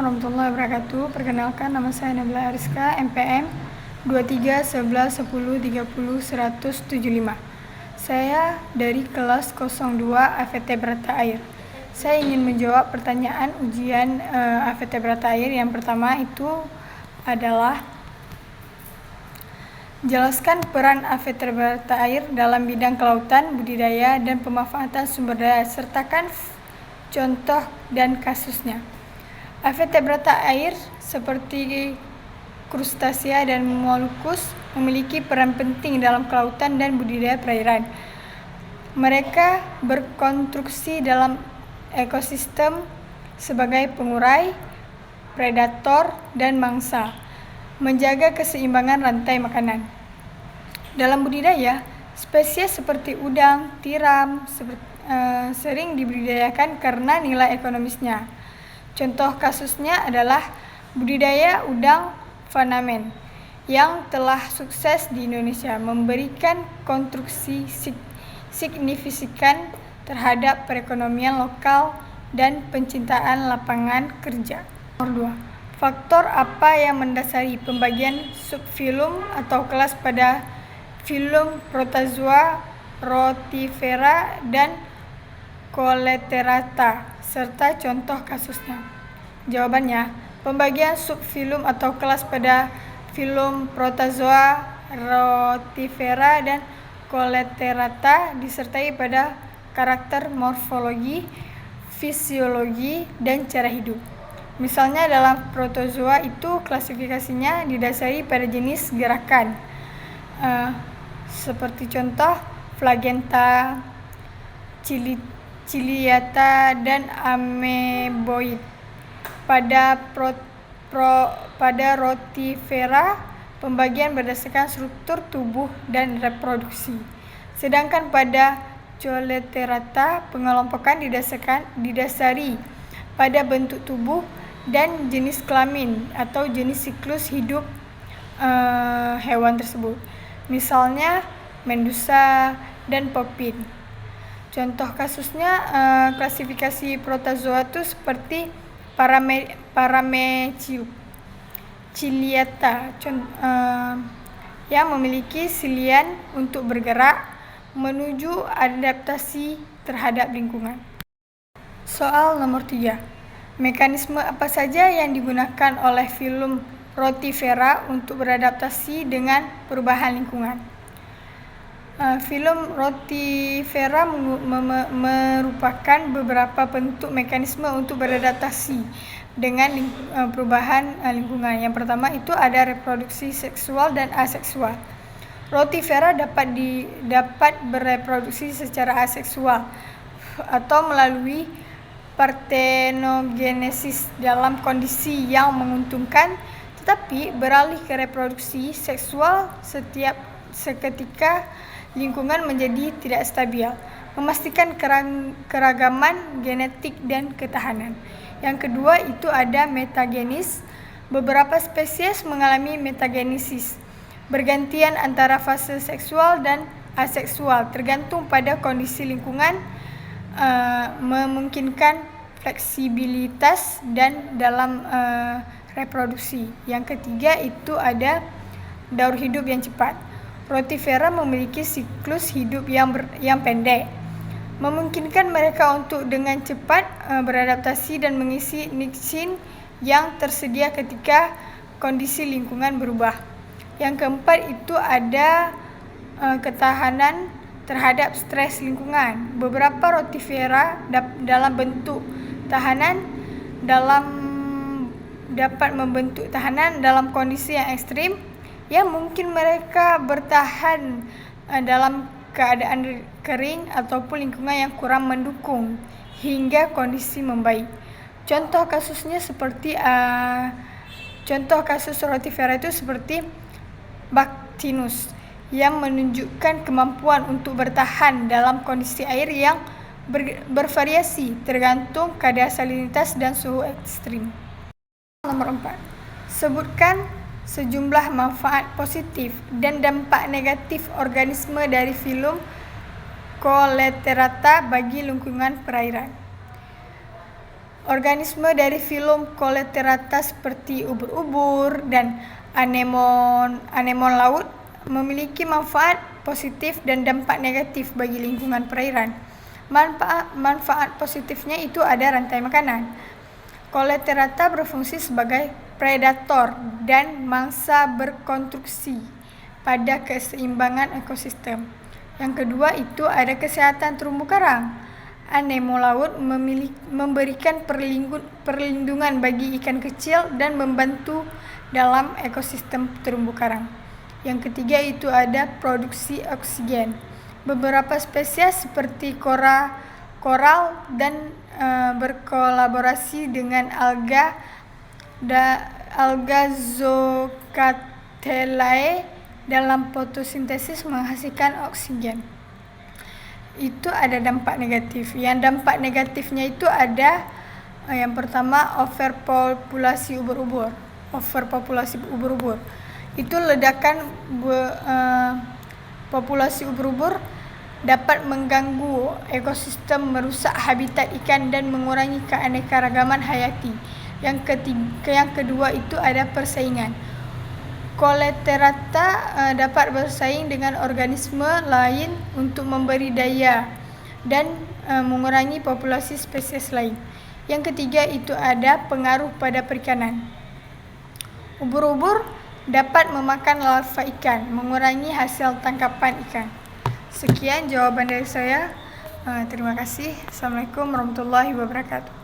warahmatullahi wabarakatuh. Perkenalkan, nama saya Nabila Ariska, MPM 23111030 175. Saya dari kelas 02 AVT Berata Air. Saya ingin menjawab pertanyaan ujian AVT Berata Air. Yang pertama itu adalah jelaskan peran AVT Berata Air dalam bidang kelautan, budidaya, dan pemanfaatan sumber daya. Sertakan contoh dan kasusnya. AVT Berata Air seperti krustasea dan molluskus memiliki peran penting dalam kelautan dan budidaya perairan. Mereka berkontribusi dalam ekosistem sebagai pengurai, predator, dan mangsa, menjaga keseimbangan rantai makanan. Dalam budidaya, spesies seperti udang, tiram sering dibudidayakan karena nilai ekonomisnya. Contoh kasusnya adalah budidaya udang Faname yang telah sukses di Indonesia, memberikan kontribusi signifikan terhadap perekonomian lokal dan penciptaan lapangan kerja. Nomor 2. Faktor apa yang mendasari pembagian subfilum atau kelas pada filum Protozoa, Rotifera, dan Coleterata, serta contoh kasusnya? Jawabannya, pembagian subfilum atau kelas pada filum Protozoa, Rotifera, dan Coleterata disertai pada karakter morfologi, fisiologi, dan cara hidup. Misalnya dalam protozoa itu klasifikasinya didasari pada jenis gerakan, seperti contoh Phlegenta, Ciliata, dan Ameboid. Pada Rotifera, pembagian berdasarkan struktur tubuh dan reproduksi. Sedangkan pada Coleterata, pengelompokan didasari pada bentuk tubuh dan jenis kelamin atau jenis siklus hidup hewan tersebut. Misalnya Medusa dan Popin. Contoh kasusnya klasifikasi protozoa itu seperti Paramecium, Ciliata, yang memiliki silian untuk bergerak menuju adaptasi terhadap lingkungan. Soal nomor 3. Mekanisme apa saja yang digunakan oleh filum Rotifera untuk beradaptasi dengan perubahan lingkungan? Filum Rotifera merupakan beberapa bentuk mekanisme untuk beradaptasi dengan perubahan lingkungan. Yang pertama itu ada reproduksi seksual dan aseksual. Rotifera dapat bereproduksi secara aseksual atau melalui partenogenesis dalam kondisi yang menguntungkan, tetapi beralih ke reproduksi seksual seketika lingkungan menjadi tidak stabil, memastikan keragaman genetik dan ketahanan. Yang kedua itu ada metagenis. Beberapa spesies mengalami metagenesis, bergantian antara fase seksual dan aseksual tergantung pada kondisi lingkungan, memungkinkan fleksibilitas dan dalam reproduksi. Yang ketiga itu ada daur hidup yang cepat. Rotifera memiliki siklus hidup yang pendek, memungkinkan mereka untuk dengan cepat beradaptasi dan mengisi niksin yang tersedia ketika kondisi lingkungan berubah. Yang keempat itu ada ketahanan terhadap stres lingkungan. Beberapa Rotifera dalam bentuk tahanan dapat membentuk tahanan dalam kondisi yang ekstrim, yang mungkin mereka bertahan dalam keadaan kering ataupun lingkungan yang kurang mendukung hingga kondisi membaik. Contoh kasus Rotifera itu seperti Bactinus, yang menunjukkan kemampuan untuk bertahan dalam kondisi air yang bervariasi tergantung kadar salinitas dan suhu ekstrim. Nomor 4. Sebutkan sejumlah manfaat positif dan dampak negatif organisme dari filum Coleterata bagi lingkungan perairan. Organisme dari filum Coleterata seperti ubur-ubur dan anemon laut memiliki manfaat positif dan dampak negatif bagi lingkungan perairan. Manfaat positifnya itu ada rantai makanan. Coleterata berfungsi sebagai predator dan mangsa berkonstruksi pada keseimbangan ekosistem. Yang kedua itu ada kesehatan terumbu karang. Anemon laut memberikan perlindungan bagi ikan kecil dan membantu dalam ekosistem terumbu karang. Yang ketiga itu ada produksi oksigen. Beberapa spesies seperti koral dan berkolaborasi dengan alga Zooxanthellae dalam fotosintesis menghasilkan oksigen. Itu ada dampak negatif. Yang dampak negatifnya itu ada yang pertama overpopulasi ubur-ubur. Itu ledakan populasi ubur-ubur dapat mengganggu ekosistem, merusak habitat ikan dan mengurangi keanekaragaman hayati. Yang kedua itu ada persaingan. Coleterata dapat bersaing dengan organisme lain untuk memberi daya dan mengurangi populasi spesies lain. Yang ketiga itu ada pengaruh pada perikanan. Ubur-ubur dapat memakan larva ikan, mengurangi hasil tangkapan ikan. Sekian jawaban dari saya. Terima kasih. Assalamualaikum warahmatullahi wabarakatuh.